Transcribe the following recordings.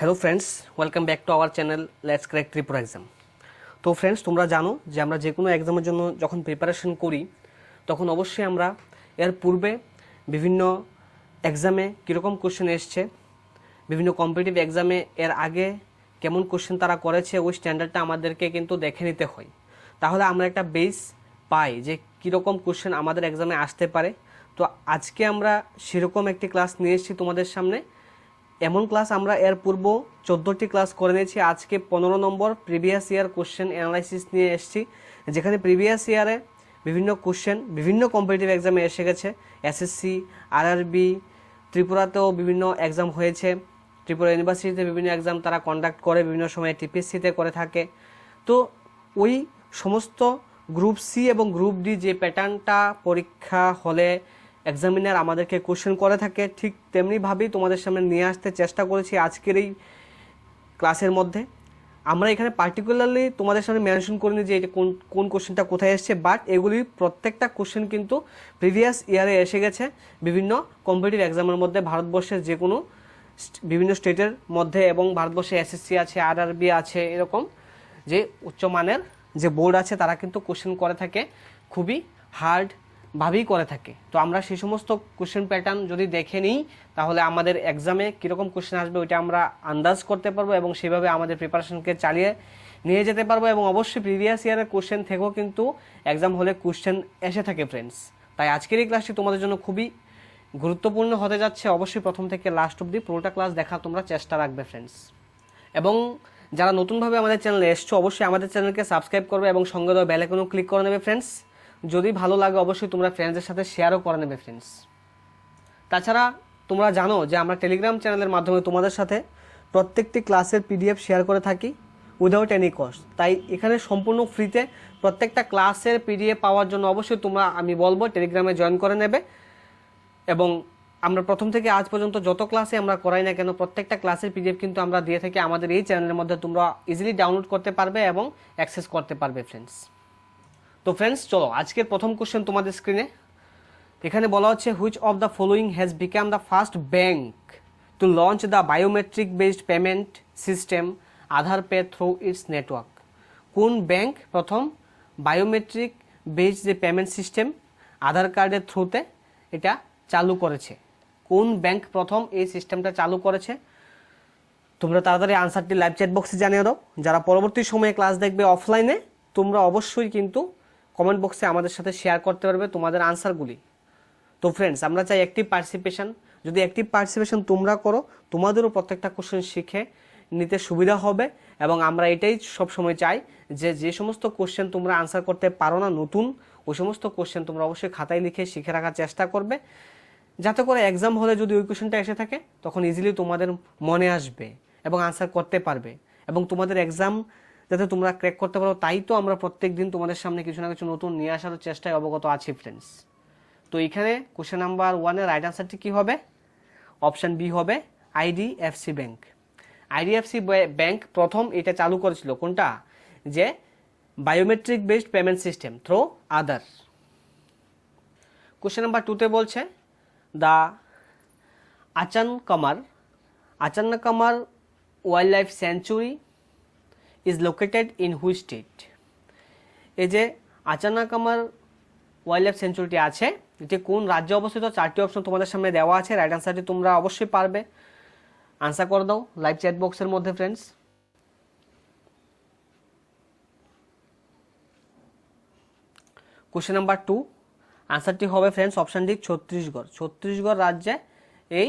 Hello friends, welcome back to our channel let's crack Tripura exam. তো friends, তোমরা জানো যে আমরা যে কোনো এক্সামের জন্য যখন প্রিপারেশন করি তখন অবশ্যই আমরা এর পূর্বে বিভিন্ন এক্সামে কীরকম কোশ্চেন এসছে, বিভিন্ন কম্পিটিটিভ এক্সামে এর আগে কেমন কোশ্চেন তারা করেছে, ওই স্ট্যান্ডার্ডটা আমাদেরকে কিন্তু দেখে নিতে হয়। তাহলে আমরা একটা বেস পাই যে কীরকম কোশ্চেন আমাদের এক্সামে আসতে পারে। তো আজকে আমরা সেরকম একটি ক্লাস নিয়ে এসেছি তোমাদের সামনে। এমন ক্লাস আমরা এর পূর্ব 14টি ক্লাস করে নিয়েছি। আজকে 15 নম্বর প্রিভিয়াস ইয়ার কোশ্চেন অ্যানালাইসিস নিয়ে এসেছি, যেখানে প্রিভিয়াস ইয়ারে বিভিন্ন কোশ্চেন বিভিন্ন কম্পিটিটিভ এক্সামে এসে গেছে। এসএসসি, আরআরবি, ত্রিপুরাতেও বিভিন্ন এক্সাম হয়েছে, ত্রিপুরা ইউনিভার্সিটিতে বিভিন্ন এক্সাম তারা কন্ডাক্ট করে, বিভিন্ন সময় টিপিএসসিতে করে থাকে। তো ওই সমস্ত গ্রুপ সি এবং গ্রুপ ডি যে প্যাটার্নটা পরীক্ষা হলে এক্সামিনার আমাদেরকে কোশ্চেন করে থাকে, ঠিক তেমনিভাবেই তোমাদের সামনে নিয়ে আসতে চেষ্টা করেছি আজকের এই ক্লাসের মধ্যে। আমরা এখানে পার্টিকুলারলি তোমাদের সামনে মেনশন করিনি যে এটা কোন কোশ্চেনটা কোথায় এসছে, বাট এগুলি প্রত্যেকটা কোশ্চেন কিন্তু প্রিভিয়াস ইয়ারে এসে গেছে বিভিন্ন কম্পিটিটিভ এক্সামের মধ্যে, ভারতবর্ষের যে কোনো বিভিন্ন স্টেটের মধ্যে, এবং ভারতবর্ষে এসএসসি আছে, আরআরবি আছে, এরকম যে উচ্চমানের যে বোর্ড আছে তারা কিন্তু কোশ্চেন করে থাকে, খুবই হার্ড ভাবেই করে থাকে। তো আমরা সেই সমস্ত কোশ্চেন প্যাটার্ন যদি দেখে নিই তাহলে আমাদের এক্সামে কীরকম কোশ্চেন আসবে ওইটা আমরা আন্দাজ করতে পারবো এবং সেভাবে আমাদের প্রিপারেশনকে চালিয়ে নিয়ে যেতে পারবো। এবং অবশ্যই প্রিভিয়াস ইয়ারের কোশ্চেন থেকেও কিন্তু এক্সাম হলে কোশ্চেন এসে থাকে ফ্রেন্ডস। তাই আজকের এই ক্লাসটি তোমাদের জন্য খুবই গুরুত্বপূর্ণ হতে যাচ্ছে। অবশ্যই প্রথম থেকে লাস্ট অবধি পুরোটা ক্লাস দেখার তোমরা চেষ্টা রাখবে ফ্রেন্ডস। এবং যারা নতুনভাবে আমাদের চ্যানেলে এসছো অবশ্যই আমাদের চ্যানেলকে সাবস্ক্রাইব করবে এবং সঙ্গে দেওয়া বেল আইকনও ক্লিক করে নেবে ফ্রেন্ডস। যদি ভালো লাগে অবশ্যই তোমরা ফ্রেন্ডসদের সাথে শেয়ারও করে নেবে ফ্রেন্ডস। তাছাড়া তোমরা জানো যে আমরা টেলিগ্রাম চ্যানেলের মাধ্যমে তোমাদের সাথে প্রত্যেকটি ক্লাসের পিডিএফ শেয়ার করে থাকি উইদাউট এনি কস্ট। তাই এখানে সম্পূর্ণ ফ্রিতে প্রত্যেকটা ক্লাসের পিডিএফ পাওয়ার জন্য অবশ্যই তোমরা, আমি বলবো, টেলিগ্রামে জয়েন করে নেবে। এবং আমরা প্রথম থেকে আজ পর্যন্ত যত ক্লাসে আমরা করাই না কেন প্রত্যেকটা ক্লাসের পিডিএফ কিন্তু আমরা দিয়ে থাকি আমাদের এই চ্যানেলের মধ্যে, তোমরা ইজিলি ডাউনলোড করতে পারবে এবং অ্যাক্সেস করতে পারবে ফ্রেন্ডস। তো ফ্রেন্ডস চলো আজকের প্রথম কোশ্চেন তোমাদের স্ক্রিনে। এখানে বলা হচ্ছে which of the following has become the first bank to launch the biometric based payment system Aadhaar pay through it's network. কোন ব্যাংক প্রথম বায়োমেট্রিক বেসড যে পেমেন্ট সিস্টেম আধার কার্ডের থ্রুতে এটা চালু করেছে? কোন ব্যাংক প্রথম এই সিস্টেমটা চালু করেছে? তোমরা তাড়াতাড়ি আনসারটি লাইভ চ্যাট বক্সে জানিয়ে দাও। যারা পরবর্তী সময়ে ক্লাস দেখবে অফলাইনে, তোমরা অবশ্যই কিন্তু কমেন্ট বক্সে আমাদের সাথে শেয়ার করতে পারবে তোমাদের আনসারগুলি। তো ফ্রেন্ডস, আমরা চাই অ্যাক্টিভ পার্টিসিপেশন। যদি অ্যাক্টিভ পার্টিসিপেশন তোমরা করো তোমাদেরও প্রত্যেকটা কোশ্চেন শিখে নিতে সুবিধা হবে। এবং আমরা এটাই সবসময় চাই যে যে সমস্ত কোশ্চেন তোমরা আনসার করতে পারো না নতুন, ওই সমস্ত কোশ্চেন তোমরা অবশ্যই খাতায় লিখে শিখে রাখার চেষ্টা করবে, যাতে করে এক্সাম হলে যদি ওই কোশ্চেনটা এসে থাকে তখন ইজিলি তোমাদের মনে আসবে এবং আনসার করতে পারবে। এবং তোমাদের এক্সাম যাতে তোমরা ক্র্যাক করতে পারো, তাই তো আমরা প্রত্যেক দিন তোমাদের সামনে কিছু না কিছু নতুন নিয়ে আসার চেষ্টায় অবগত আছি ফ্রেন্ডস। তো এখানে কোশ্চেন নাম্বার 1-এর রাইট আনসারটি কী হবে? অপশান বি হবে আইডিএফসি ব্যাংক। আইডিএফসি ব্যাংক প্রথম এটা চালু করেছিল, কোনটা? যে biometric based payment system through Aadhaar. Question number 2-তে বলছে the Achanakmar wildlife sanctuary is located in which state? এই যে আচানকামার ওয়াইল্ড লাইফ সেঞ্চুরিটি আছে এটি কোন রাজ্যে অবস্থিত? 4টি অপশন তোমাদের সামনে দেওয়া আছে। রাইট আনসারটি তোমরা অবশ্যই পারবে, আনসার করে দাও লাইভ চ্যাট বক্সের মধ্যে ফ্রেন্ডস। কোশ্চেন নাম্বার 2 আনসারটি হবে friends option D, Chhattisgarh. Chhattisgarh রাজ্যে এই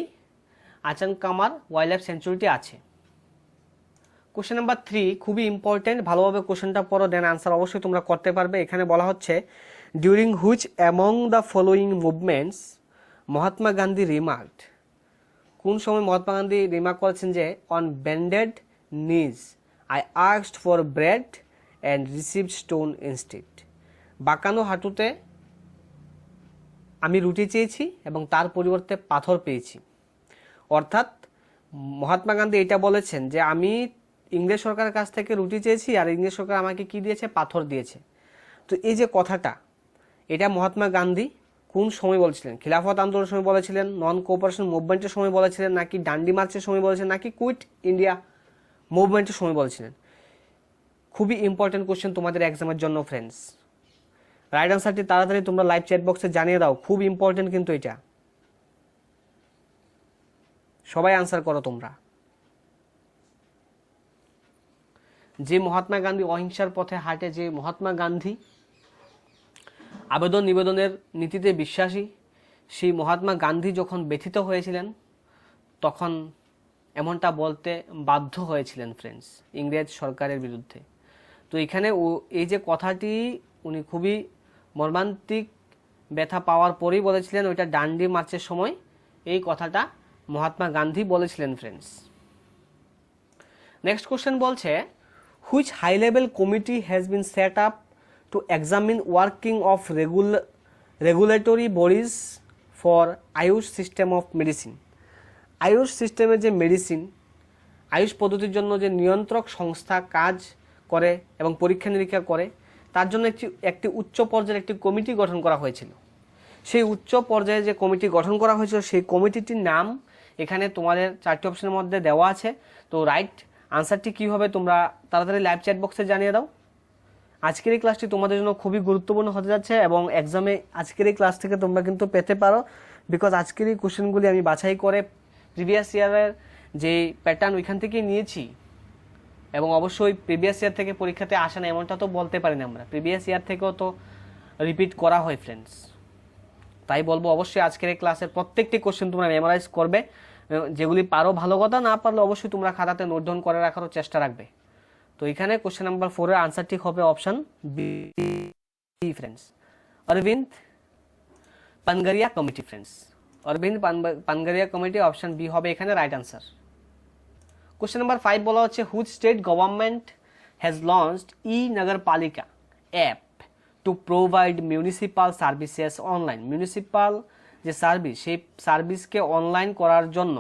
আচানকামার ওয়াইল্ড লাইফ সেঞ্চুরিটি আছে। কোশ্চেন নাম্বার 3 খুবই ইম্পর্টেন্ট, ভালোভাবে কোশ্চেনটা পড়ো, দেন আনসার অবশ্যই তোমরা করতে পারবে। এখানে বলা হচ্ছে during which among the following movements Mahatma Gandhi remarked. কোন সময় মহাত্মা গান্ধী রিমার্ক করেছেন যে অন বেন্ডেড নিজ I asked for bread and received stone instead. বাঁকানো হাঁটুতে আমি রুটি চেয়েছি এবং তার পরিবর্তে পাথর পেয়েছি। অর্থাৎ মহাত্মা গান্ধী এটা বলেছেন যে আমি ইংরেজ সরকারের কাছ থেকে রুটি চেয়েছি আর ইংরেজ সরকার আমাকে কি দিয়েছে? পাথর দিয়েছে। তো এই যে কথাটা, এটা মহাত্মা গান্ধী কোন সময় বলেছিলেন? খিলাফত আন্দোলনের সময় বলেছিলেন, নন কোঅপারেশন মুভমেন্টের সময় বলেছিলেন, নাকি ডান্ডি মার্চের সময় বলেছিলেন, নাকি কুইট ইন্ডিয়া মুভমেন্টের সময় বলেছিলেন? খুবই ইম্পর্টেন্ট কোশ্চেন তোমাদের এক্সামের জন্য ফ্রেন্ডস। রাইট আনসারটি তাড়াতাড়ি তোমরা লাইভ চ্যাট বক্সে জানিয়ে দাও, খুব ইম্পর্টেন্ট কিন্তু এটা। সবাই আনসার করো তোমরা। যে মহাত্মা গান্ধী অহিংসার পথে হাঁটে, যে মহাত্মা গান্ধী আবেদন নিবেদনের নীতিতে বিশ্বাসী, সেই মহাত্মা গান্ধী যখন ব্যথিত হয়েছিলেন তখন এমনটা বলতে বাধ্য হয়েছিলেন ফ্রেন্ডস ইংরেজ সরকারের বিরুদ্ধে। তো এখানে এই যে কথাটি উনি খুবই মর্মান্তিক ব্যথা পাওয়ার পরেই বলেছিলেন, ওইটা ডান্ডি মার্চের সময় এই কথাটা মহাত্মা গান্ধী বলেছিলেন ফ্রেন্ডস। নেক্সট কোশ্চেন বলছে, which high level committee has been set up to examine working of regulatory bodies for Ayush system of medicine. Ayush সিস্টেমে যে মেডিসিন, আয়ুষ পদ্ধতির জন্য যে নিয়ন্ত্রক সংস্থা কাজ করে এবং পরীক্ষা নিরীক্ষা করে, তার জন্য একটি উচ্চ পর্যায়ের একটি কমিটি গঠন করা হয়েছিল। সেই উচ্চ পর্যায়ে যে কমিটি গঠন করা হয়েছিল, সেই কমিটিটির নাম এখানে তোমাদের 4টি অপশনের মধ্যে দেওয়া আছে। তো রাইট আনসারটি কী হবে তোমরা তাড়াতাড়ি লাইভ চ্যাট বক্সে জানিয়ে দাও। আজকের এই ক্লাসটি তোমাদের জন্য খুবই গুরুত্বপূর্ণ হতে যাচ্ছে এবং এক্সামে আজকের এই ক্লাস থেকে তোমরা কিন্তু পেতে পারো, বিকজ আজকের এই কোশ্চেনগুলি আমি বাছাই করে প্রিভিয়াস ইয়ারের যে প্যাটার্ন ওইখান থেকেই নিয়েছি। এবং অবশ্যই প্রিভিয়াস ইয়ার থেকে পরীক্ষাতে আসে না এমনটা তো বলতে পারি না আমরা, প্রিভিয়াস ইয়ার থেকেও তো রিপিট করা হয় ফ্রেন্ডস। তাই বলবো অবশ্যই আজকের এই ক্লাসের প্রত্যেকটি কোশ্চেন তোমরা মেমোরাইজ করবে, যেগুলি পারো ভালো কথা, না পারলে অবশ্যই তোমরা খাতাতে নোট ডাউন করে রাখারও চেষ্টা রাখবে। তো এখানে কোশ্চেন নাম্বার 4 এর আনসার ঠিক হবে option B friends, Arvind Panagariya committee friends. Arvind Panagariya committee option B হবে এখানে রাইট আনসার। কোশ্চেন নাম্বার 5 বলা হচ্ছে, which state government has launched E Nagarpalika app to provide municipal services online. Municipal যে সার্ভিস, সেই সার্ভিসকে অনলাইন করার জন্য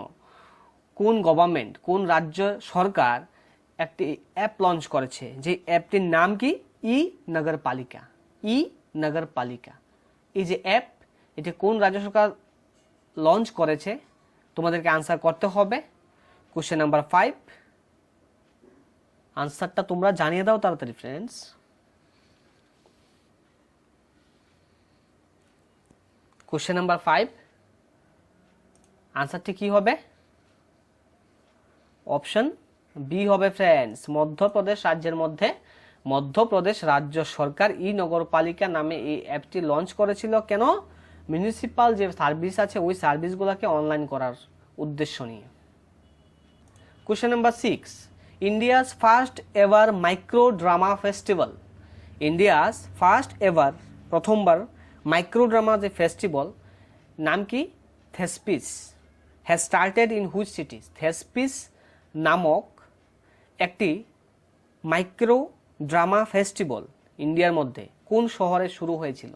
কোন গভর্নমেন্ট, কোন রাজ্য সরকার একটি অ্যাপ লঞ্চ করেছে, যে অ্যাপটির নাম কি? ই নগরপালিকা। ই নগরপালিকা এই যে অ্যাপ, এটি কোন রাজ্য সরকার লঞ্চ করেছে তোমাদেরকে আনসার করতে হবে। কোশ্চেন নাম্বার 5 আনসারটা তোমরা জানিয়ে দাও তাড়াতাড়ি ফ্রেন্ডস। কোশ্চেন নাম্বার 5 আনসারটি কি হবে? অপশন বি হবে ফ্রেন্ডস। মধ্যপ্রদেশ রাজ্যের মধ্যে মধ্যপ্রদেশ রাজ্য সরকার ই নগরপালিকা নামে এই অ্যাপটি লঞ্চ করেছিল। কেন? মিউনিসিপাল যে সার্ভিস আছে ওই সার্ভিসগুলোকে অনলাইন করার উদ্দেশ্য নিয়ে। Question number 6, India's first ever micro drama festival. India's first ever, প্রথমবার মাইক্রো ড্রামা যে ফেস্টিভ্যাল, নাম কি? Thespis. Has started in which cities. Thespis নামক একটি মাইক্রো ড্রামা ফেস্টিভ্যাল ইন্ডিয়ার মধ্যে কোন শহরে শুরু হয়েছিল?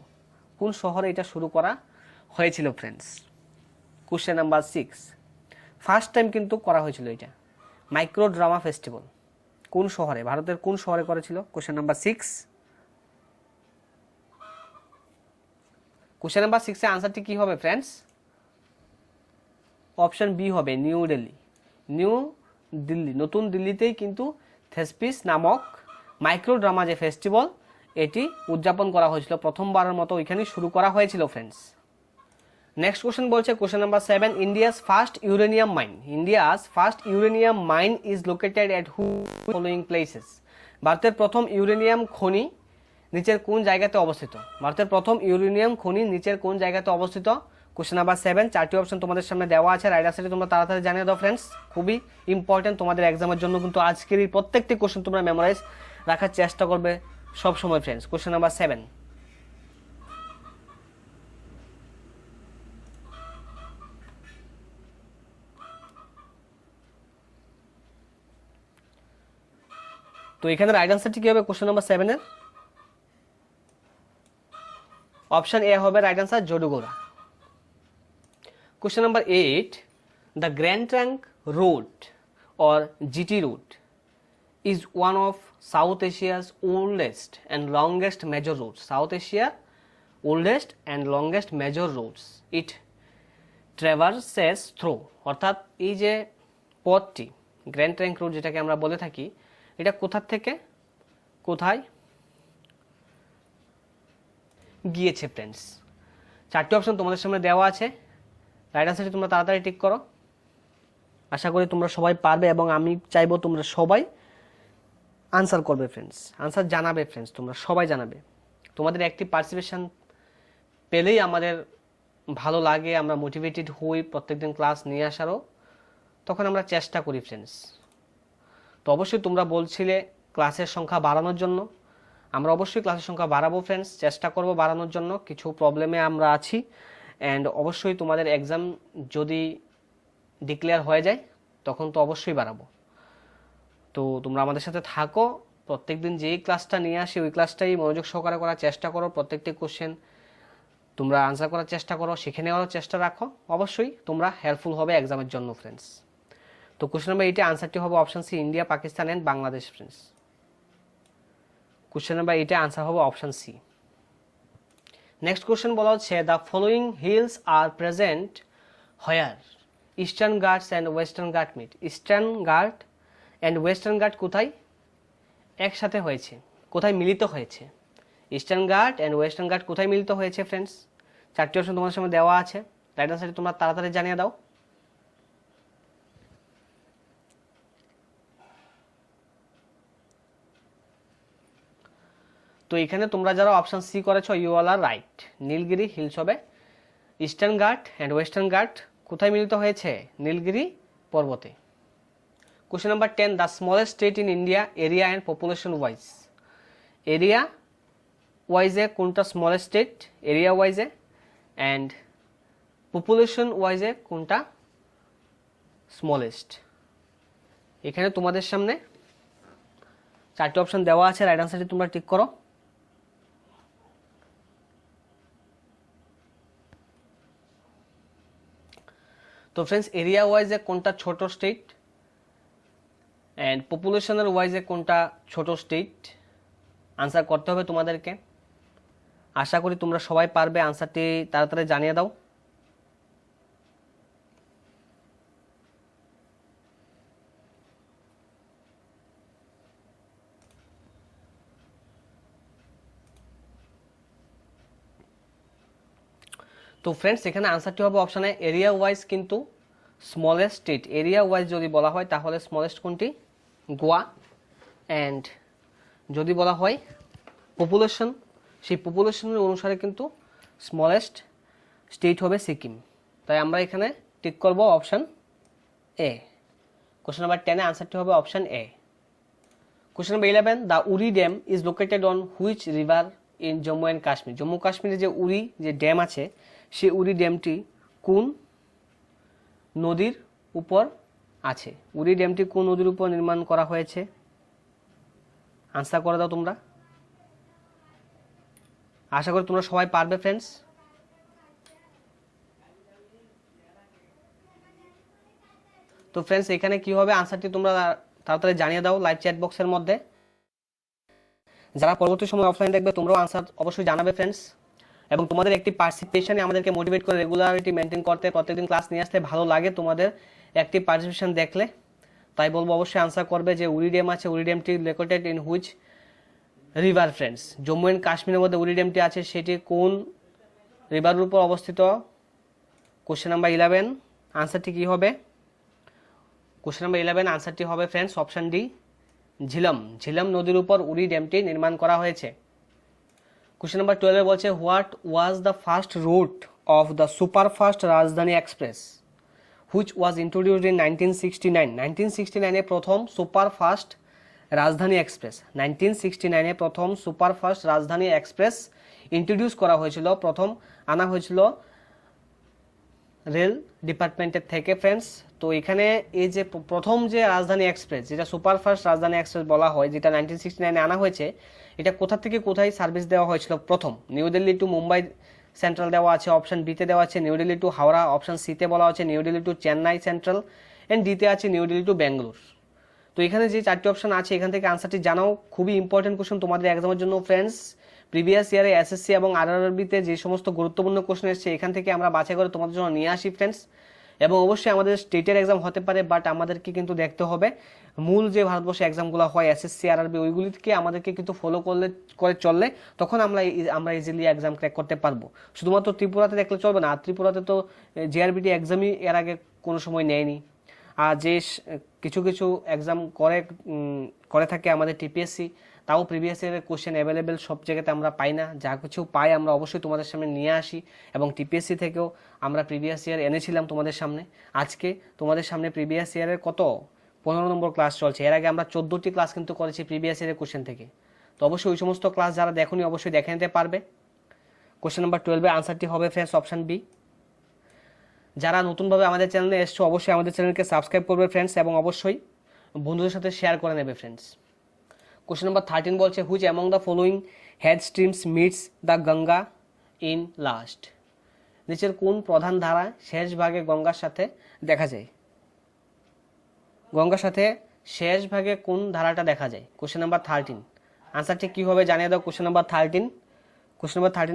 কোন শহরে এটা শুরু করা হয়েছিল friends? Question number 6, first time কিন্তু করা হয়েছিল এটা মাইক্রো ড্রামা ফেস্টিভ্যাল। কোন শহরে, ভারতের কোন শহরে করেছিল? Question number 6। কোশ্চেন নাম্বার 6 এর আনসারটি কি হবে ফ্রেন্ডস? অপশন বি হবে নিউ দিল্লি। নিউ দিল্লি, নতুন দিল্লিতেই কিন্তু থেসপিস নামক মাইক্রো ড্রামা যে ফেস্টিভ্যাল এটি উদযাপন করা হয়েছিল, প্রথমবারের মতো ওইখানেই শুরু করা হয়েছিল ফ্রেন্ডস। নেক্সট কোশ্চেন বলছে, question number 7, India's first uranium mine. India's first uranium mine is located at who following places. ভারতের প্রথম ইউরেনিয়াম খনি নিচের কোন জায়গাতে অবস্থিত? ভারতের প্রথম ইউরেনিয়াম খনি নিচের কোন জায়গাতে অবস্থিত? কোশ্চেন নাম্বার 7, 4টি অপশন তোমাদের সামনে দেওয়া আছে, রাইট আনসারটি তোমরা তাড়াতাড়ি জানিয়ে দাও ফ্রেন্ডস। খুবই ইম্পর্টেন্ট তোমাদের এক্সামের জন্য কিন্তু আজকের এই প্রত্যেকটি কোশ্চেন তোমরা মেমোরাইজ রাখার চেষ্টা করবে সব সময় ফ্রেন্ডস। কোশ্চেন নাম্বার 7, তো এখানে রাইট আনসারটি কি হবে কোশ্চেন নাম্বার 7 এর? অপশন এ হবে right answer, জডুগোড়া। Question number 8, the Grand Trunk Road or GT route is one of South Asia's oldest and longest major routes. South Asia oldest and longest major roads it traverses through, অর্থাৎ এই যে পথটি grand trunk road যেটাকে আমরা বলে থাকি, এটা কোথা থেকে কোথায় গিয়েছে ফ্রেন্ডস? 4টি অপশন তোমাদের সামনে দেওয়া আছে, রাইট আনসারটি তোমরা তাড়াতাড়ি টিক করো। আশা করি তোমরা সবাই পারবে এবং আমি চাইবো তোমরা সবাই আনসার করবে ফ্রেন্ডস, আনসার জানাবে ফ্রেন্ডস, তোমরা সবাই জানাবে। তোমাদের একটি পার্টিসিপেশন পেলেই আমাদের ভালো লাগে, আমরা মোটিভেটেড হই প্রত্যেকদিন ক্লাস নিয়ে আসারও, তখন আমরা চেষ্টা করি ফ্রেন্ডস। তো অবশ্যই তোমরা বলছিলে ক্লাসের সংখ্যা বাড়ানোর জন্য, আমরা অবশ্যই ক্লাসের সংখ্যা বাড়াবো ফ্রেন্ডস, চেষ্টা করব বাড়ানোর জন্য। কিছু প্রবলেমে আমরা আছি অ্যান্ড অবশ্যই তোমাদের এক্সাম যদি ডিক্লেয়ার হয়ে যায় তখন তো অবশ্যই বাড়াবো। তো তোমরা আমাদের সাথে থাকো, প্রত্যেকদিন যেই ক্লাসটা নিয়ে আসি ওই ক্লাসটাই মনোযোগ সহকারে করার চেষ্টা করো, প্রত্যেকটি কোশ্চেন তোমরা আনসার করার চেষ্টা করো, শিখে নেওয়ার চেষ্টা রাখো, অবশ্যই তোমরা হেল্পফুল হবে এক্সামের জন্য ফ্রেন্ডস। তো কোশ্চেন নাম্বার 8 আনসারটি হবে option C, India, Pakistan and Bangladesh friends. Question number 8 answer হবে অপশন সি। নেক্সট কোশ্চেন বলা হচ্ছে the following hills are present where eastern Ghats and western Ghat meet. Eastern ঘাট অ্যান্ড ওয়েস্টার্ন ঘাট কোথায় একসাথে হয়েছে, কোথায় মিলিত হয়েছে? ইস্টার্ন ঘাট অ্যান্ড ওয়েস্টার্ন ঘাট কোথায় মিলিত হয়েছে ফ্রেন্ডস? 4টি অপশন তোমাদের সামনে দেওয়া আছে, রাইট আনসারটি তোমরা তাড়াতাড়ি জানিয়ে দাও। তো এখানে তোমরা যারা অপশন সি করেছো you all are right, Nilgiri hills হবে। ইস্টার্ন ঘাট অ্যান্ড ওয়েস্টার্ন ঘাট কোথায় মিলিত হয়েছে? নীলগিরি পর্বতে। Question number 10 the smallest state in India area and population wise. Area ওয়াইজে কোনটা স্মলেস্ট স্টেট, এরিয়া ওয়াইজে, অ্যান্ড পপুলেশন ওয়াইজে কোনটা স্মলেস্ট? এখানে তোমাদের সামনে 4টি অপশন দেওয়া আছে, রাইট আনসারটি তোমরা টিক করো। তো ফ্রেন্ডস এরিয়া ওয়াইজে কোনটা ছোট স্টেট অ্যান্ড পপুলেশনের ওয়াইজে কোনটা ছোট স্টেট, আনসার করতে হবে তোমাদেরকে। আশা করি তোমরা সবাই পারবে, আনসারটি তাড়াতাড়ি জানিয়ে দাও। তো ফ্রেন্ডস এখানে আনসারটি হবে অপশানে এরিয়া ওয়াইজ কিন্তু স্মলেস্ট স্টেট, এরিয়া ওয়াইজ যদি বলা হয় তাহলে স্মলেস্ট কোনটি? গোয়া। অ্যান্ড যদি বলা হয় পপুলেশন, সেই পপুলেশনের অনুসারে কিন্তু স্মলেস্ট স্টেট হবে সিকিম। তাই আমরা এখানে টিক করব অপশান এ। কোশ্চেন নাম্বার 10 আনসারটি হবে option A. Question number 11 the Uri dam is located on which river in Jammu and Kashmir. Jammu কাশ্মীরে যে উরি যে ড্যাম আছে সেই উরি ড্যামটি কোন নদীর উপর আছে? উরি ড্যামটি কোন নদীর উপর নির্মাণ করা হয়েছে? আনসার করে দাও তোমরা। আশা করি তোমরা সবাই পারবে ফ্রেন্ডস। তো ফ্রেন্ডস এখানে কি হবে আনসারটি তোমরা তাড়াতাড়ি জানিয়ে দাও লাইভ চ্যাট বক্সের মধ্যে। যারা পরবর্তী সময় অফলাইন দেখবে তোমরাও আনসার অবশ্যই জানাবে ফ্রেন্ডস, এবং তোমাদের একটি পার্টিসিপেশনে আমাদেরকে মোটিভেট করে রেগুলারিটি মেনটেন করতে, প্রত্যেকদিন ক্লাস নিয়ে আসতে ভালো লাগে তোমাদের একটি পার্টিসিপেশন দেখলে। তাই বলবো অবশ্যই আনসার করবে যে উরি ড্যাম আছে, উরি ড্যামটি located in which river friends. Jammu and কাশ্মীরের মধ্যে উরি ড্যামটি আছে, সেটি কোন রিভারের উপর অবস্থিত? কোশ্চেন নাম্বার 11 আনসারটি কি হবে? কোশ্চেন নাম্বার 11 আনসারটি হবে friends option D, Jhelum. Jhelum নদীর উপর উরি ড্যামটি নির্মাণ করা হয়েছে। কোশ্চেন নাম্বার 12 বলছে what was the first route of the superfast Rajdhani express which was introduced in 1969। 1969 প্রথম সুপারফাস্ট রাজধানী এক্সপ্রেস, 1969 প্রথম সুপারফাস্ট রাজধানী এক্সপ্রেস ইন্ট্রোডিউস করা হয়েছিল, প্রথম আনা হয়েছিল রেল ডিপার্টমেন্টের থেকে ফ্রেন্ডস। তো এখানে এই যে প্রথম যে রাজধানী এক্সপ্রেস, যেটা সুপারফাস্ট রাজধানী এক্সপ্রেস বলা হয়, যেটা 1969 আনা হয়েছে, এটা কোথা থেকে কোথায় সার্ভিস দেওয়া হয়েছিল? প্রথম new Delhi to Mumbai central দেওয়া আছে, অপশন বিতে দেওয়া আছে new Delhi to Howrah, option সিতে বলা হচ্ছে new Delhi to Chennai central, and ডিতে আছে নিউ দিল্লি টু বেঙ্গালুর। তো এখানে যে 4টি অপশন আছে এখান থেকে আনসারটি জানাও, খুবই ইম্পর্টেন্ট কোশ্চেন তোমাদের এক্সামের জন্য ফ্রেন্ডস। প্রিভিয়াস ইয়ারে এসএসসি এবং আরআরবিতে যে সমস্ত গুরুত্বপূর্ণ কোশ্চেন এসেছে এখান থেকে আমরা বাছাই করে তোমাদের জন্য নিয়ে আসি ফ্রেন্ডস। এবং অবশ্যই আমাদের স্টেটের এক্সাম হতে পারে, বাট আমাদেরকে কিন্তু দেখতে হবে মূল যে ভারতবর্ষে এক্সামগুলো হয় এসএসসি আরআরবি ওইগুলিকে আমাদেরকে কিন্তু ফলো করে চললে তখন আমরা ইজিলি এক্সাম ক্র্যাক করতে পারবো। শুধুমাত্র ত্রিপুরাতে দেখলে চলবে না, আর ত্রিপুরাতে তো জেআরবিটি এক্সামই এর আগে কোনো সময় নেয়নি। আর যে কিছু কিছু এক্সাম করে থাকে আমাদের টিপিএসসি, তাও প্রিভিয়াস ইয়ারের কোশ্চেন অ্যাভেলেবেল সব জায়গাতে আমরা পাই না। যা কিছু পাই আমরা অবশ্যই তোমাদের সামনে নিয়ে আসি, এবং টিপিএসসি থেকেও আমরা প্রিভিয়াস ইয়ার এনেছিলাম তোমাদের সামনে। আজকে তোমাদের সামনে প্রিভিয়াস ইয়ারের কত 15 নম্বর ক্লাস চলছে। এর আগে আমরা 14টি ক্লাস কিন্তু করেছি প্রিভিয়াস ইয়ারের কোশ্চেন থেকে। তো অবশ্যই ওই সমস্ত ক্লাস যারা দেখোনি অবশ্যই দেখে নিতে পারবে। কোশ্চেন নাম্বার 12 আনসারটি হবে ফ্রেন্ডস অপশন বি। যারা নতুনভাবে আমাদের চ্যানেলে এসছো অবশ্যই আমাদের চ্যানেলকে সাবস্ক্রাইব করবে ফ্রেন্ডস, এবং অবশ্যই বন্ধুদের সাথে শেয়ার করে নেবে ফ্রেন্ডস। কোশ্চেন নাম্বার 13 বলছে which among the following head streams meets the Ganga in last. নিচের কোন প্রধান ধারা শেষ ভাগে গঙ্গার সাথে দেখা যায়? গঙ্গার সাথে শেষ ভাগে কোন ধারাটা দেখা যায়? কোশ্চেন নাম্বার 13 আনসারটি কি হবে জানিয়ে দাও। কোশ্চেন নাম্বার 13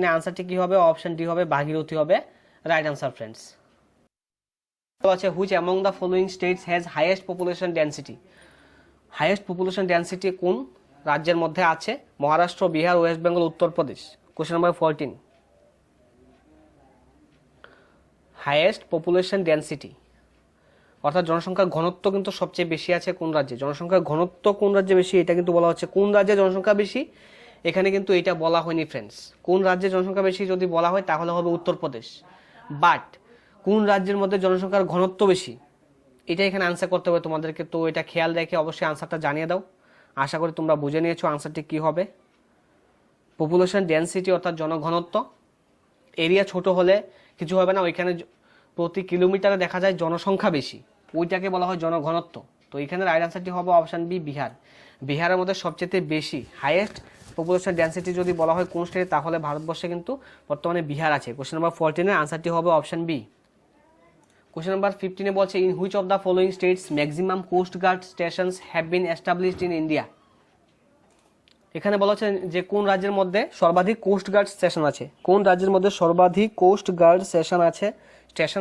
এর আনসারটি কি হবে? অপশন ডি হবে, ভাগীরথী হবে রাইট আনসার ফ্রেন্ডস। আছে which among the following states has highest population density. Highest population density কোন রাজ্যের মধ্যে আছে? Maharashtra, Bihar, West Bengal, Uttar Pradesh. Question number 14 highest population density অর্থাৎ জনসংখ্যার ঘনত্ব কিন্তু সবচেয়ে বেশি আছে কোন রাজ্যে? জনসংখ্যার ঘনত্ব কোন রাজ্যে বেশি এটা কিন্তু বলা হচ্ছে। কোন রাজ্যে জনসংখ্যা বেশি এখানে কিন্তু এটা বলা হয়নি ফ্রেন্ডস। কোন রাজ্যে জনসংখ্যা বেশি যদি বলা হয় তাহলে হবে উত্তরপ্রদেশ, বাট কোন রাজ্যের মধ্যে জনসংখ্যার ঘনত্ব বেশি এটা এখানে আনসার করতে হবে তোমাদেরকে। তো এটা খেয়াল রেখে অবশ্যই আনসারটা জানিয়ে দাও। আশা করি তোমরা বুঝে নিয়েছো আনসারটি কি হবে। পপুলেশন ডেন্সিটি অর্থাৎ জনঘনত্ব। এরিয়া ছোট হলে কিছু হবে না, ওইখানে প্রতি কিলোমিটারে দেখা যায় জনসংখ্যা বেশি, ওইটাকে বলা হয় জনঘনত্ব। তো এখানে রাইট আনসারটি হবে অপশন বি, বিহার। বিহারের মধ্যে সবচেয়ে বেশি হাইয়েস্ট পপুলেশন ডেন্সিটি যদি বলা হয় কোন স্টেটে তাহলে ভারতবর্ষে কিন্তু বর্তমানে বিহার আছে। কোশ্চেন নাম্বার 14 আনসারটি হবে অপশন বি। কোশ্চেন নাম্বার 15 বলছে in which of the following states maximum coast guard stations have been established in India. এখানে বলা হচ্ছে যে কোন রাজ্যের মধ্যে সর্বাধিক কোস্ট গার্ড স্টেশন আছে। কোন রাজ্যের মধ্যে সর্বাধিক কোস্ট গার্ড স্টেশন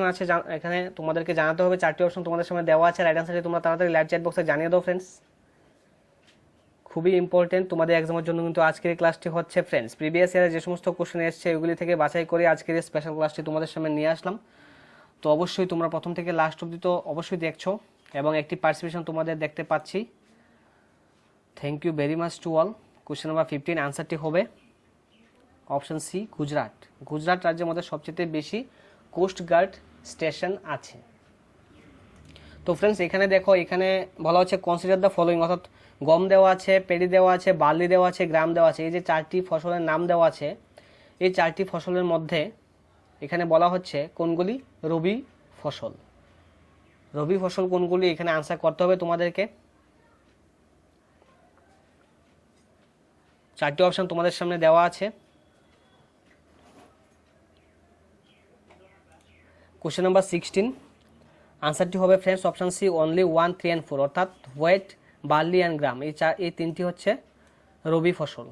আছে এখানে তোমাদেরকে জানাতে হবে। 4টি অপশন তোমাদের সামনে দেওয়া আছে। রাইট আনসারটি তোমরা তাড়াতাড়ি লাইভ চ্যাট বক্সে জানিয়ে দাও ফ্রেন্ডস। খুবই ইম্পর্টেন্ট তোমাদের এক্সামের জন্য কিন্তু আজকের ক্লাসটি হচ্ছে ফ্রেন্ডস। প্রিভিয়াস ইয়ারে যে সমস্ত কোশ্চেন এসেছে ওইগুলি থেকে বাছাই করে আজকের এই স্পেশাল ক্লাসটি তোমাদের সামনে নিয়ে আসলাম। তো অবশ্যই তোমরা প্রথম থেকে লাস্ট অবধি তো অবশ্যই দেখছো, এবং একটি পার্টিসিপেশন তোমাদের দেখতে পাচ্ছি। Thank you very much to all. Question number 15 আনসারটি হবে অপশন সি, গুজরাট। গুজরাট রাজ্যের মধ্যে সবচেয়ে বেশি কোস্ট গার্ড স্টেশন আছে। তো ফ্রেন্ডস এখানে দেখো, এখানে বলা হচ্ছে কনসিডার দ্য ফলোয়িং, অর্থাৎ গম দেওয়া আছে, পেডি দেওয়া আছে, বার্লি দেওয়া আছে, গ্রাম দেওয়া আছে। এই যে 4টি ফসলের নাম দেওয়া আছে, এই 4টি ফসলের মধ্যে এখানে বলা হচ্ছে কোনগুলি রবি ফসল। রবি ফসল কোনগুলি এখানে আনসার করতে হবে তোমাদেরকে। 4টি অপশন তোমাদের সামনে দেওয়া আছে। কোশ্চেন নাম্বার 16 আনসারটি হবে friends option C, only 1, 3 and 4, অর্থাৎ হোয়েট, বার্লি অ্যান্ড গ্রাম এই 3টি হচ্ছে রবি ফসল।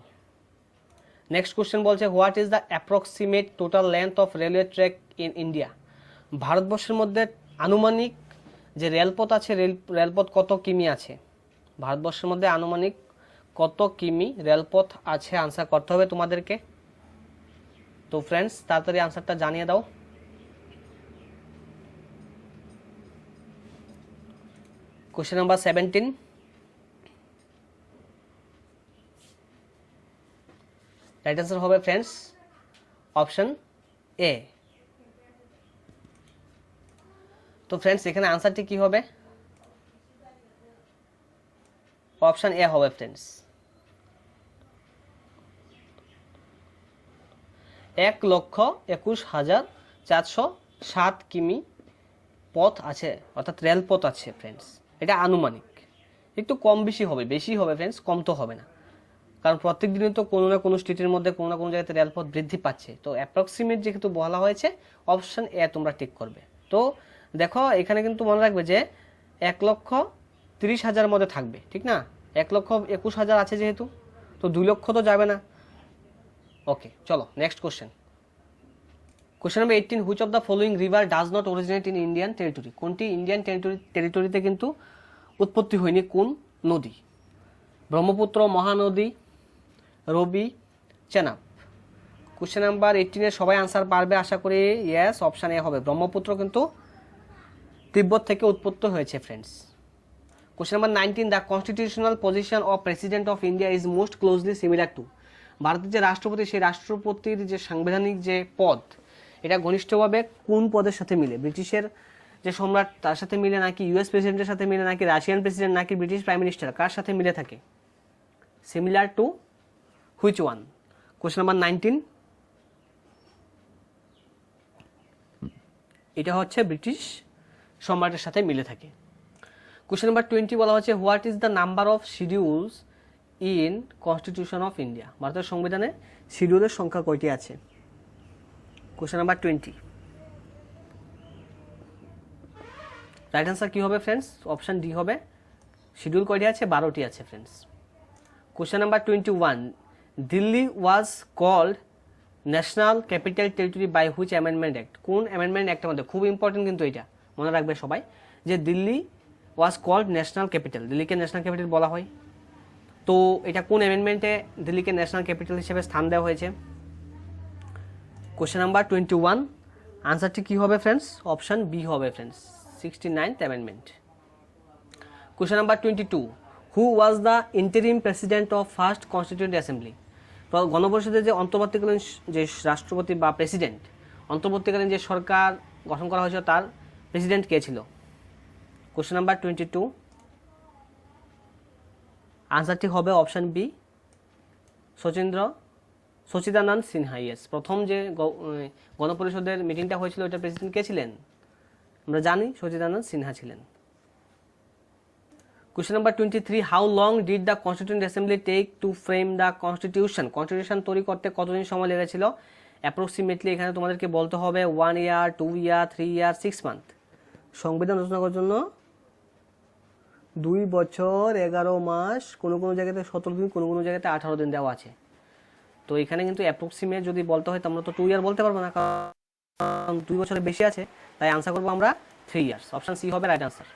নেক্সট কোশ্চেন বলছে what is the approximate total length of railway track in India. ভারতবর্ষের মধ্যে আনুমানিক যে রেলপথ আছে রেলপথ কত কিমি আছে? ভারতবর্ষের মধ্যে আনুমানিক কত কিমি রেলপথ আছে আনসার করতে হবে তোমাদেরকে। তো ফ্রেন্ডস তাড়াতাড়ি আনসারটা জানিয়ে দাও। কোশ্চেন নাম্বার 17 রাইট আনসার হবে ফ্রেন্ডস অপশন এ। তো ফ্রেন্ডস এখানে আনসারটি কি হবে? অপশন এ হবে ফ্রেন্ডস। 1,21,407 কিমি পথ আছে, অর্থাৎ রেলপথ আছে ফ্রেন্ডস। এটা আনুমানিক, একটু কম বেশি হবে, বেশি হবে ফ্রেন্ডস, কম তো হবে না, কারণ প্রত্যেক দিনই তো কোনো না কোনো স্টেটের মধ্যে কোনো না কোনো জায়গাতে রেলপথ বৃদ্ধি পাচ্ছে। তো অ্যাপ্রক্সিমেট যেহেতু বলা হয়েছে অপশন এ তোমরা টিক করবে। তো দেখো এখানে কিন্তু মনে রাখবে যে 1,30,000 মধ্যে থাকবে, ঠিক না? 1,21,000 আছে যেহেতু, তো 2 লক্ষ তো যাবে না, ওকে, চলো next question. Question number 18, which of the following river does not originate in Indian territory? কোনটি ইন্ডিয়ান টেরিটরিতে কিন্তু উৎপত্তি হয়নি, কোন নদী? ব্রহ্মপুত্র, মহানদী, রবি, চেনাব। কোশ্চেন নাম্বার 18 সবাই আনসার পারবে আশা করি। ইয়েস, অপশান এ হবে, ব্রহ্মপুত্র কিন্তু তিব্বত থেকে উৎপত্তি হয়েছে friends. Question number 19, the constitutional position of president of India is most closely similar to? ভারতের যে রাষ্ট্রপতি, সেই রাষ্ট্রপতির যে সাংবিধানিক যে পদ, এটা ঘনিষ্ঠভাবে কোন পদের সাথে মিলে? ব্রিটিশের যে সম্রাট তার সাথে মিলে, নাকি ইউএস প্রেসিডেন্টের সাথে মিলে, নাকি রাশিয়ান প্রেসিডেন্ট, নাকি ব্রিটিশ প্রাইম মিনিস্টার, কার সাথে মিলে থাকে? Similar to which one? Question number 19, এটা হচ্ছে ব্রিটিশ সম্রাটের সাথে মিলে থাকে। কোশ্চেন নাম্বার 20 বলা হচ্ছে, what is the number of schedules in constitution of India? ভারতের সংবিধানে শিডিউলের সংখ্যা কয়টি আছে? কোশ্চেন নাম্বার 20, রাইট অ্যান্সার কি হবে ফ্রেন্ডস? অপশান ডি হবে, শিডিউল কয়টি আছে? 12টি আছে friends. Question number 21, Delhi was called national capital territory by which amendment act? কোন অ্যামেন্ডমেন্ট অ্যাক্টের মধ্যে? খুব ইম্পর্টেন্ট কিন্তু এটা, মনে রাখবে সবাই, যে Delhi was called national capital, দিল্লিকে ন্যাশনাল ক্যাপিটাল বলা হয়। তো এটা কোন অ্যামেন্ডমেন্টে দিল্লিকে ন্যাশনাল ক্যাপিটাল হিসেবে স্থান দেওয়া হয়েছে? কোশ্চেন নাম্বার 21, আনসারটি কী হবে ফ্রেন্ডস? অপশান বি হবে friends, 69th amendment. Question number 22, who was the interim president of first constituent assembly? গণপরিষদের যে অন্তর্বর্তীকালীন যে রাষ্ট্রপতি বা প্রেসিডেন্ট, অন্তর্বর্তীকালীন যে সরকার গঠন করা হয়েছিল, তার প্রেসিডেন্ট কে ছিল? কোশ্চেন নাম্বার 22, আনসারটি হবে option B, Sachchidananda Sinha. Yes, প্রথম যে গণপরিষদের মিটিংটা হয়েছিল, ওইটা প্রেসিডেন্ট কে ছিলেন? আমরা জানি সচিদানন্দ সিনহা ছিলেন। Question number 23, how long did the constituent assembly take to frame the constitution? Constitution তৈরি করতে কতদিন সময় লেগেছিল? অ্যাপ্রক্সিমেটলি এখানে তোমাদেরকে বলতে হবে 1 ইয়ার, 2 ইয়ার, 3 ইয়ার, 6 মান্থ। সংবিধান রচনা করার জন্য 2 বছর 11 মাস, কোনো কোনো জায়গাতে 17 দিন, কোনো কোনো জায়গাতে 18 দিন দেওয়া আছে। তো এখানে কিন্তু অ্যাপ্রক্সিমেট যদি বলতে হয়, আমরা তো 2 ইয়ার বলতে পারবো না, কারণ 2 বছরের বেশি আছে, তাই আনসার করবো আমরা 3 ইয়ার্স। অপশান সি হবে right answer.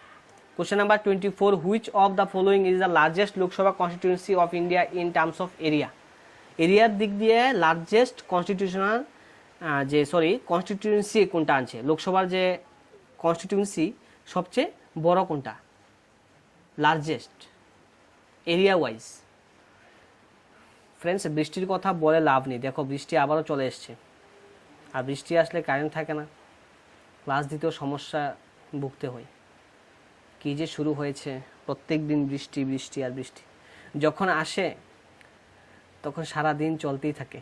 Question number 24, which of the following is the largest Lok Sabha constituency of India in terms of area? এরিয়ার দিক দিয়ে লার্জেস্ট কনস্টিটিউয়েন্সি কোনটা আছে? লোকসভার যে কনস্টিটিউয়েন্সি সবচেয়ে বড় কোনটা? Largest area wise. ফ্রেন্ডস, বৃষ্টির কথা বলে লাভ নেই, দেখো বৃষ্টি আবারও চলে এসছে, আর বৃষ্টি আসলে কারেন্ট থাকে না, ক্লাস দিতেও সমস্যা ভুগতে হয়। কী যে শুরু হয়েছে, প্রত্যেক দিন বৃষ্টি বৃষ্টি আর বৃষ্টি, যখন আসে তখন সারা দিন চলতেই থাকে।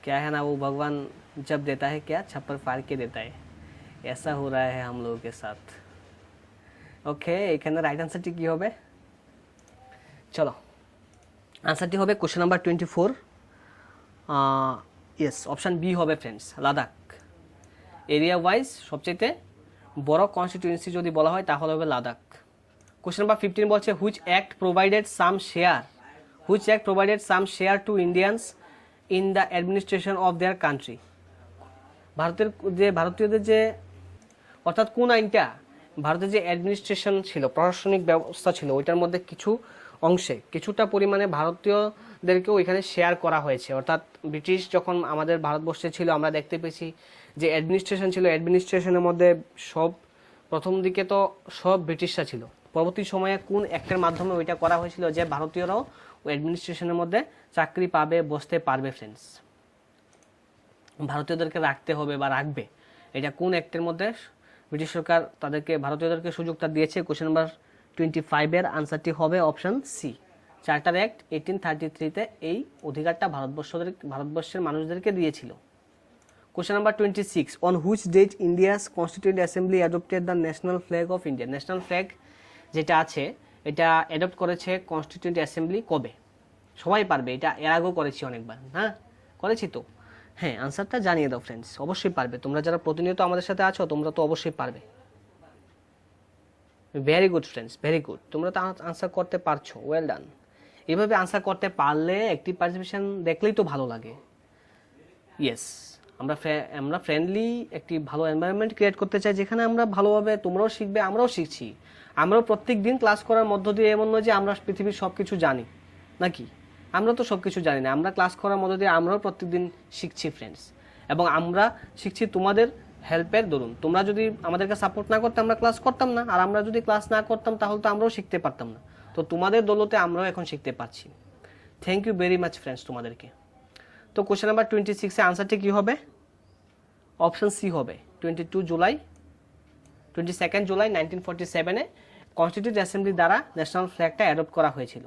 क्या है ना, वो भगवान जब देता है क्या छप्पर फाड़ के देता है, ऐसा हो रहा है हम लोगों के साथ। ওকে, এখানে রাইট আনসারটি কী হবে? চলো, আনসারটি হবে question number 24, yes, option B হবে ফ্রেন্ডস, লাদাখ। এরিয়া ওয়াইজ সবচেয়ে বড় কনস্টিটিউয়েন্সি যদি বলা হয় তাহলে হবে লাদাখ। কোশ্চেন নাম্বার 15 বলছে, which act provided some share two Indians in the administration of their country? ভারতীয়দের যে, অর্থাৎ কোন আইনটা ভারতের যে অ্যাডমিনিস্ট্রেশন ছিল, প্রশাসনিক ব্যবস্থা ছিল, ওইটার মধ্যে কিছু অংশে কিছুটা পরিমাণে ভারতীয়দেরকেও এখানে শেয়ার করা হয়েছে। অর্থাৎ ব্রিটিশ যখন আমাদের ভারতবর্ষে ছিল, আমরা দেখতে পেয়েছি যে অ্যাডমিনিস্ট্রেশন ছিল, অ্যাডমিনিস্ট্রেশনের মধ্যে সব প্রথম দিকে তো সব ব্রিটিশরা ছিল। পরবর্তী সময়ে কোন অ্যাক্টের মাধ্যমে ওইটা করা হয়েছিল যে ভারতীয়রাও ওই অ্যাডমিনিস্ট্রেশনের মধ্যে চাকরি পাবে, বসতে পারবে? ফ্রেন্ডস, ভারতীয়দেরকে রাখতে হবে বা রাখবে, এটা কোন অ্যাক্টের মধ্যে ব্রিটিশ সরকার তাদেরকে, ভারতীয়দেরকে সুযোগটা দিয়েছে? কোশ্চেন নাম্বার 25 আনসারটি হবে অপশান সি, চার্টার অ্যাক্ট 1833-তে এই অধিকারটা ভারতবর্ষের মানুষদেরকে দিয়েছিল। Question number 26, on which date India's constituent assembly adopted the national flag of India? National flag যেটা আছে এটা অ্যাডপ্ট করেছে কনস্টিটিউয়েন্ট অ্যাসেম্বলি কবে? সবাই পারবে, এটা এর আগেও করেছি অনেকবার, হ্যাঁ করেছি তো। হ্যাঁ, আনসারটা জানিয়ে দাও ফ্রেন্ডস, অবশ্যই পারবে, তোমরা যারা প্রতিনিয়ত আমাদের সাথে আছো তোমরা তো অবশ্যই পারবে। Very good friends, very good, তোমরা তো আনসার করতে পারছো, ওয়েল ডান। এভাবে আনসার করতে পারলে অ্যাক্টিভ পার্টিসিপেশন দেখলেই তো ভালো লাগে। ইয়েস, আমরা ফ্রেন্ডলি একটি ভালো এনভায়রনমেন্ট ক্রিয়েট করতে চাই, যেখানে আমরা ভালোভাবে, তোমরাও শিখবে, আমরাও শিখছি। আমরাও প্রত্যেক দিন ক্লাস করার মধ্য দিয়ে এমন নয় যে আমরা পৃথিবীর সব কিছু জানি, নাকি? আমরা তো সব কিছু জানি না, আমরা ক্লাস করার মধ্য দিয়ে আমরাও প্রত্যেকদিন শিখছি ফ্রেন্ডস। এবং আমরা শিখছি তোমাদের হেল্পের দরুন। তোমরা যদি আমাদেরকে সাপোর্ট না করতে আমরা ক্লাস করতাম না, আর আমরা যদি ক্লাস না করতাম তাহলে তো আমরাও শিখতে পারতাম না। তো তোমাদের দৌলতে আমরাও এখন শিখতে পারছি। Thank you very much friends তোমাদেরকে। তো কোশ্চেন নাম্বার 26-এ আনসারটি কী হবে? অপশন সি হবে। 22 জুলাই 1947-এ কনস্টিটিউন্ট অ্যাসেম্বলি দ্বারা ন্যাশনাল ফ্ল্যাগটা অ্যাডপ্ট করা হয়েছিল।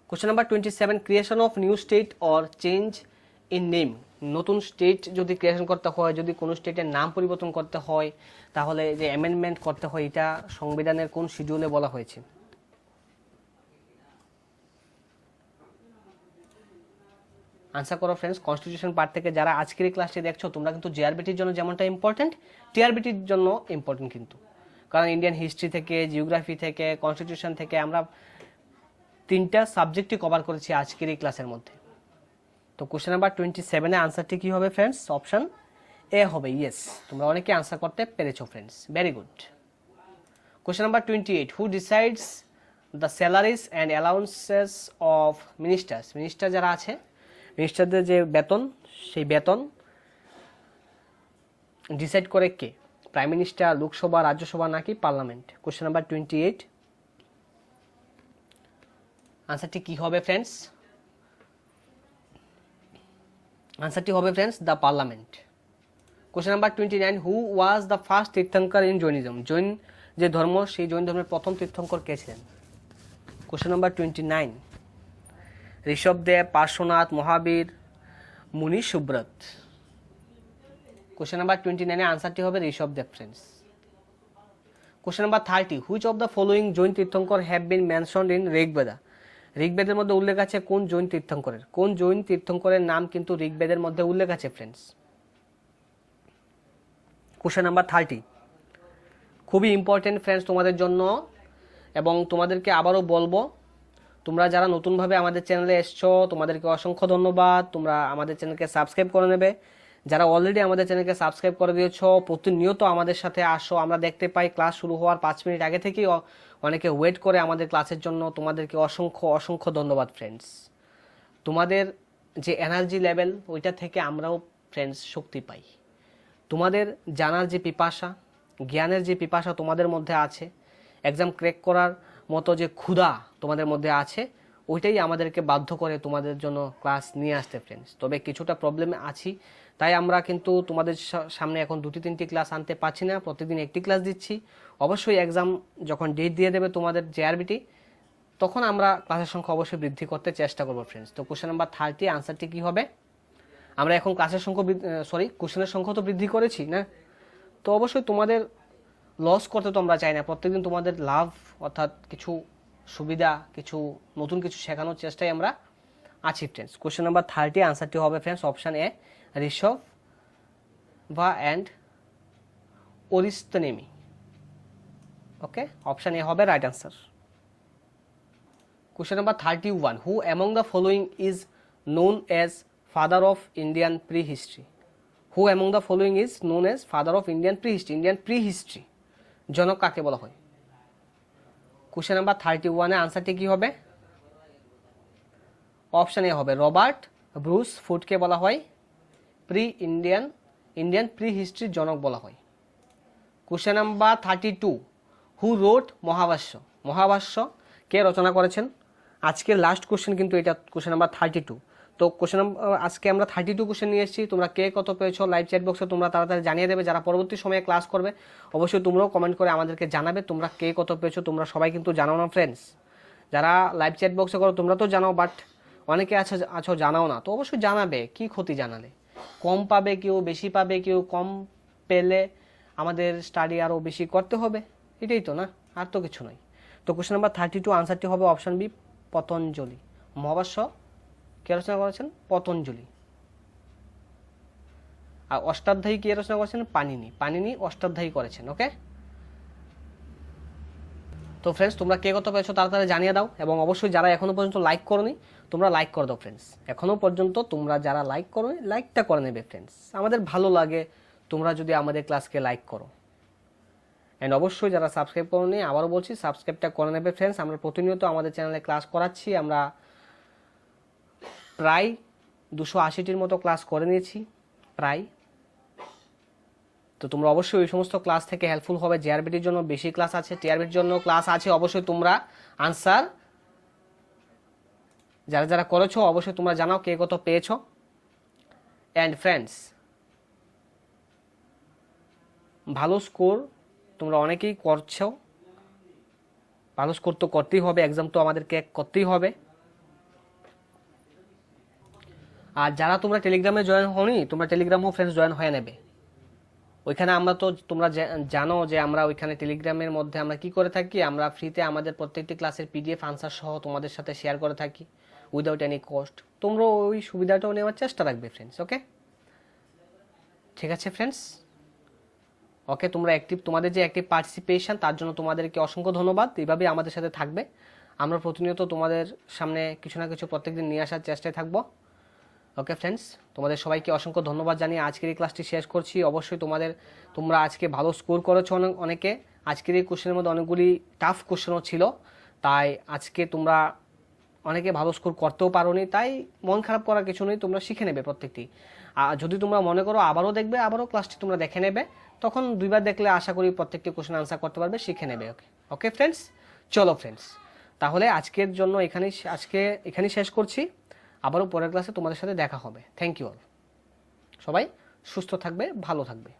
Question number 27, creation of new state or change in name. নতুন স্টেট যদি ক্রিয়েশন করতে হয়, যদি কোনো স্টেটের নাম পরিবর্তন করতে হয়, তাহলে যে অ্যামেন্ডমেন্ট করতে হয়, এটা সংবিধানের কোন শিডিউলে বলা হয়েছে? আনসার করো ফ্রেন্ডস। কনস্টিটিউশন পার্ট থেকে যারা আজকের এই ক্লাসটি দেখছো, তোমরা কিন্তু জিআরবিটির জন্য যেমনটা ইম্পর্টেন্ট, টিআরবিটির জন্য ইম্পর্টেন্ট কিন্তু। কারণ ইন্ডিয়ান হিস্ট্রি থেকে, জিওগ্রাফি থেকে, কনস্টিটিউশন থেকে আমরা 3টা সাবজেক্টই কভার করেছি আজকের এই ক্লাসের মধ্যে। তো কোশ্চেন নাম্বার 27-এ আনসারটি কী হবে ফ্রেন্ডস? অপশন এ হবে। ইয়েস, তোমরা অনেকে আনসার করতে পেরেছো friends, very good. Question number 28, who decides the salaries and allowances of ministers. Minister যারা আছে, মিনিস্টারদের যে বেতন, সেই বেতন ডিসাইড করে কে? প্রাইম মিনিস্টার, লোকসভা, রাজ্যসভা নাকি পার্লামেন্ট? কোশ্চেন নাম্বার 28, আনসারটি কি হবে ফ্রেন্ডস? আনসারটি হবে friends the parliament. Question number 29, who was the first Tirthankara in Jainism. Jain যে ধর্ম, সেই জৈন ধর্মের প্রথম তীর্থঙ্কর কে ছিলেন? Question number 29, Rishabhdev, Parshvanath, Mahavir, Muni, Suvrata. Question number 29-এ আনসারটি হবে Rishabhdev friends. Question number 30, which of the following Jain Tirthankara have been mentioned in Rigveda. ঋগ্বেদের মধ্যে উল্লেখ আছে কোন জৈন তীর্থঙ্করের? কোন জৈন তীর্থঙ্করের নাম কিন্তু ঋগ্বেদের মধ্যে উল্লেখ আছে ফ্রেন্ডস? কোশ্চেন নাম্বার 30 খুবই ইম্পর্টেন্ট ফ্রেন্ডস তোমাদের জন্য, এবং তোমাদেরকে আবারও বলবো, তোমরা যারা নতুনভাবে আমাদের চ্যানেলে এসছো, তোমাদেরকে অসংখ্য ধন্যবাদ। তোমরা আমাদের চ্যানেলকে সাবস্ক্রাইব করে নেবে। যারা অলরেডি আমাদের চ্যানেলকে সাবস্ক্রাইব করে দিয়েছো, প্রতিনিয়ত আমাদের সাথে আসো। আমরা দেখতে পাই ক্লাস শুরু হওয়ার 5 মিনিট আগে থেকেই অনেকে ওয়েট করে আমাদের ক্লাসের জন্য। তোমাদেরকে অসংখ্য অসংখ্য ধন্যবাদ ফ্রেন্ডস। তোমাদের যে এনার্জি লেভেল, ওইটা থেকে আমরাও ফ্রেন্ডস শক্তি পাই। তোমাদের জানার যে পিপাসা, জ্ঞানের যে পিপাসা তোমাদের মধ্যে আছে, এক্সাম ক্র্যাক করার মতো যে ক্ষুধা তোমাদের মধ্যে আছে, ওইটাই আমাদেরকে বাধ্য করে তোমাদের জন্য ক্লাস নিয়ে আসতে ফ্রেন্ডস। তবে কিছুটা প্রবলেমে আছি, তাই আমরা কিন্তু তোমাদের সামনে এখন 2-3টি ক্লাস আনতে পারছি না, প্রতিদিন একটি ক্লাস দিচ্ছি। অবশ্যই এক্সাম যখন ডেট দিয়ে দেবে তোমাদের জেআরবিটি, তখন আমরা ক্লাসের সংখ্যা অবশ্যই বৃদ্ধি করতে চেষ্টা করবো ফ্রেন্ডস। তো কোশ্চেন নাম্বার 30 আনসারটি কী হবে? আমরা এখন ক্লাসের সংখ্যা কোশ্চেনের সংখ্যা তো বৃদ্ধি করেছি না, তো অবশ্যই তোমাদের লস করতে তো আমরা চাই না। প্রত্যেকদিন তোমাদের লাভ, অর্থাৎ কিছু সুবিধা, কিছু নতুন কিছু শেখানোর চেষ্টায় আমরা আছি ফ্রেন্ডস। কোশ্চেন নাম্বার 30 আনসারটি হবে ফ্রেন্ডস অপশান এ, ঋষভ বা অ্যান্ড ওরিস্তনেমি। ওকে, অপশান এ হবে right answer. Question number 31, who among the following is known as father of Indian pre history. Who among the following is known as father of Indian pre history. Indian pre history জনক কাকে বলা হয়? Question number 31-এ আনসারটি কী হবে? Option এ হবে Robert Bruce ফুডকে বলা হয় Indian pre হিস্ট্রির জনক বলা হয়। কোশ্চেন নাম্বার 32, হু রোট মহাভাষ্য। মহাভাষ্য কে রচনা করেছেন? আজকের লাস্ট কোশ্চেন কিন্তু এটা, কোশ্চেন নাম্বার 32। তো কোশ্চেন আজকে আমরা 32 কোশ্চেন নিয়ে এসেছি। তোমরা কে কত পেয়েছো লাইভ চ্যাট বক্সে তোমরা তাড়াতাড়ি জানিয়ে দেবে। যারা পরবর্তী সময়ে ক্লাস করবে অবশ্যই তোমরাও কমেন্ট করে আমাদেরকে জানাবে তোমরা কে কত পেয়েছো। তোমরা সবাই কিন্তু জানাও না ফ্রেন্ডস, যারা লাইভ চ্যাট বক্সে করো তোমরা তো জানাও, বাট অনেকে আছো জানাও না। তো অবশ্যই জানাবে, কি ক্ষতি জানালে? কম পাবে কেউ, বেশি পাবে কেউ। কম পেলে আমাদের স্টাডি আরও বেশি করতে হবে, এটাই তো না, আর তো কিছু নয়। তো কোশ্চেন নাম্বার 32 আনসারটি হবে অপশান বি, পতঞ্জলি। মহাভাষ্য কে রচনা করেছেন? পতঞ্জলি। আর অষ্টাধ্যায়ী কে রচনা করেছেন? পাণিনি অষ্টাধ্যায়ী করেছেন। ওকে, তো ফ্রেন্ডস তোমরা কে কত পেয়েছো তাড়াতাড়ি জানিয়ে দাও, এবং অবশ্যই যারা এখনো পর্যন্ত লাইক করোনি তোমরা লাইক করে দাও ফ্রেন্ডস। এখনো পর্যন্ত তোমরা যারা লাইক করোনি লাইকটা করে নেবে ফ্রেন্ডস, আমাদের ভালো লাগে তোমরা যদি আমাদের ক্লাসকে লাইক করো। অ্যান্ড অবশ্যই যারা সাবস্ক্রাইব করোনি আবারও বলছি সাবস্ক্রাইবটা করে নেবে ফ্রেন্ডস। আমরা প্রতিনিয়ত আমাদের চ্যানেলে ক্লাস করাচ্ছি, আমরা প্রায় 280টির মতো ক্লাস করে নিয়েছি প্রায়। তো তোমরা অবশ্যই ওই সমস্ত ক্লাস থেকে হেল্পফুল হবে। জিআরবিটির জন্য বেশি ক্লাস আছে, টিআরবির জন্য ক্লাস আছে, অবশ্যই তোমরা আনসার যারা যারা করেছো অবশ্যই তোমরা জানাও কে কত পেয়েছো। অ্যান্ড ফ্রেন্ডস ভালো স্কোর তোমরা অনেকেই করছো, ভালো স্কোর তো করতেই হবে, এক্সাম তো আমাদেরকে করতেই হবে। আর যারা তোমরা টেলিগ্রামে জয়েন হওনি তোমরা টেলিগ্রামও ফ্রেন্ডস জয়েন হয়ে নেবে। ওইখানে আমরা তো তোমরা জানো যে আমরা ওইখানে টেলিগ্রামের মধ্যে আমরা কি করে থাকি, আমরা ফ্রিতে আমাদের প্রত্যেকটি ক্লাসের পিডিএফ আনসার সহ তোমাদের সাথে শেয়ার করে থাকি উইদাউট এনি কস্ট। তোমরা ওই সুবিধাটাও নেওয়ার চেষ্টা রাখবে ফ্রেন্ডস। ওকে, ঠিক আছে ফ্রেন্ডস। ওকে, তোমরা অ্যাক্টিভ, তোমাদের যে অ্যাক্টিভ পার্টিসিপেশন তার জন্য তোমাদেরকে অসংখ্য ধন্যবাদ। এইভাবেই আমাদের সাথে থাকবে, আমরা প্রতিনিয়ত তোমাদের সামনে কিছু না কিছু প্রত্যেকদিন নিয়ে আসার চেষ্টায় থাকবো। ওকে ফ্রেন্ডস, তোমাদের সবাইকে অসংখ্য ধন্যবাদ জানিয়ে আজকের এই ক্লাসটি শেষ করছি। অবশ্যই তোমরা আজকে ভালো স্কোর করেছো অনেকে। আজকের এই কোশ্চেনের মধ্যে অনেকগুলি টাফ কোশ্চেনও ছিল, তাই আজকে তোমরা অনেকে ভালো স্কোর করতেও পারোনি, তাই মন খারাপ করার কিছু নেই, তোমরা শিখে নেবে প্রত্যেকটি। আর যদি তোমরা মনে করো আবারও দেখবে, আবারও ক্লাসটি তোমরা দেখে নেবে, তখন দুইবার দেখলে আশা করি প্রত্যেকটি কোশ্চেন আনসার করতে পারবে, শিখে নেবে। ওকে ওকে ফ্রেন্ডস, চলো ফ্রেন্ডস তাহলে আজকের জন্য এখানেই শেষ করছি। আবারও পরের ক্লাসে তোমাদের সাথে দেখা হবে। থ্যাংক ইউ অল, সবাই সুস্থ থাকবে, ভালো থাকবে।